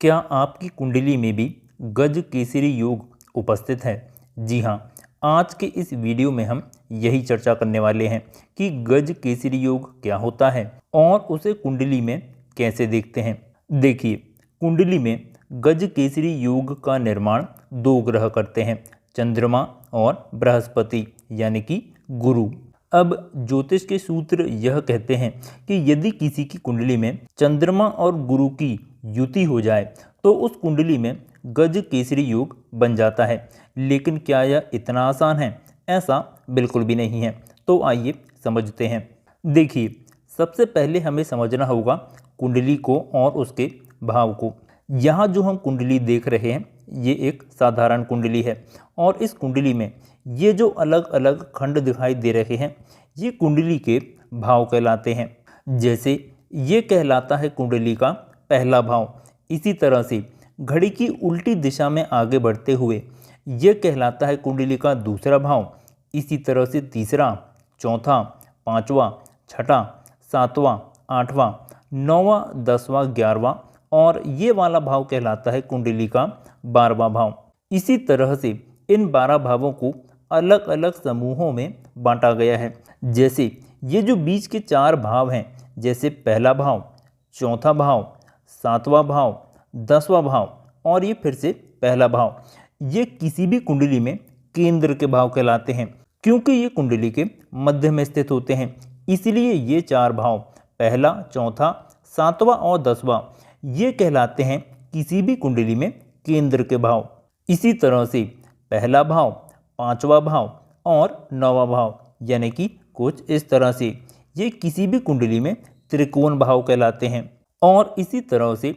क्या आपकी कुंडली में भी गज केसरी योग उपस्थित है? जी हाँ, आज के इस वीडियो में हम यही चर्चा करने वाले हैं कि गज केसरी योग क्या होता है और उसे कुंडली में कैसे देखते हैं। देखिए, कुंडली में गज केसरी योग का निर्माण दो ग्रह करते हैं, चंद्रमा और बृहस्पति यानी कि गुरु। अब ज्योतिष के सूत्र यह कहते हैं कि यदि किसी की कुंडली में चंद्रमा और गुरु की युति हो जाए तो उस कुंडली में गज केसरी योग बन जाता है। लेकिन क्या यह इतना आसान है? ऐसा बिल्कुल भी नहीं है। तो आइए समझते हैं। देखिए, सबसे पहले हमें समझना होगा कुंडली को और उसके भाव को। यहाँ जो हम कुंडली देख रहे हैं ये एक साधारण कुंडली है और इस कुंडली में ये जो अलग अलग खंड दिखाई दे रहे हैं ये कुंडली के भाव कहलाते हैं। जैसे ये कहलाता है कुंडली का पहला भाव। इसी तरह से घड़ी की उल्टी दिशा में आगे बढ़ते हुए ये कहलाता है कुंडली का दूसरा भाव। इसी तरह से तीसरा, चौथा, पांचवा, छठा, सातवां, आठवां, नौवां, 10वां, 11वां और ये वाला भाव कहलाता है कुंडली का 12वां भाव। इसी तरह से इन 12 भावों को अलग अलग समूहों में बांटा गया है। जैसे ये जो बीच के 4 भाव हैं, जैसे पहला भाव, चौथा भाव, 7वां भाव, 10वां भाव और ये फिर से पहला भाव, ये किसी भी कुंडली में केंद्र के भाव कहलाते हैं। क्योंकि ये कुंडली के मध्य में स्थित होते हैं इसलिए ये 4 भाव, पहला, चौथा, 7वां और 10वां, ये कहलाते हैं किसी भी कुंडली में केंद्र के भाव। इसी तरह से पहला भाव, 5वां भाव और 9वां भाव यानी कि कुछ इस तरह से ये किसी भी कुंडली में त्रिकोण भाव कहलाते हैं। और इसी तरह से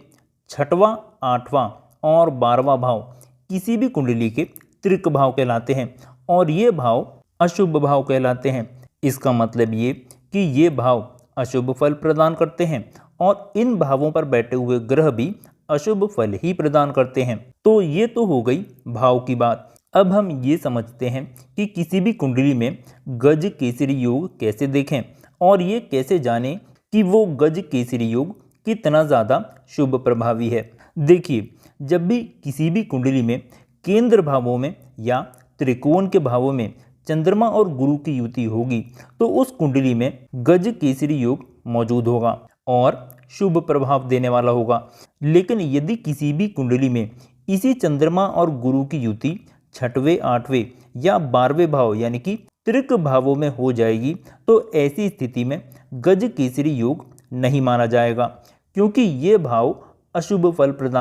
6वां, 8वां और 12वां भाव किसी भी कुंडली के त्रिक भाव कहलाते हैं और ये भाव अशुभ भाव कहलाते हैं। इसका मतलब ये कि ये भाव अशुभ फल प्रदान करते हैं और इन भावों पर बैठे हुए ग्रह भी अशुभ फल ही प्रदान करते हैं। तो ये तो हो गई भाव की बात। अब हम ये समझते हैं कि किसी भी कुंडली में गज केसरी योग कैसे देखें और ये कैसे जानें कि वो गज केसरी योग कितना ज़्यादा शुभ प्रभावी है। देखिए, जब भी किसी भी कुंडली में केंद्र भावों में या त्रिकोण के भावों में चंद्रमा और गुरु की युति होगी तो उस कुंडली में गज केसरी योग मौजूद होगा और शुभ प्रभाव देने वाला होगा। लेकिन यदि किसी भी कुंडली में इसी चंद्रमा और गुरु की युति 6वें, 8वें या 12वें भाव यानी कि त्रिक भावों में हो जाएगी तो ऐसी स्थिति में गज केसरी योग नहीं माना जाएगा, क्योंकि ये भाव अशुभ फल प्रदान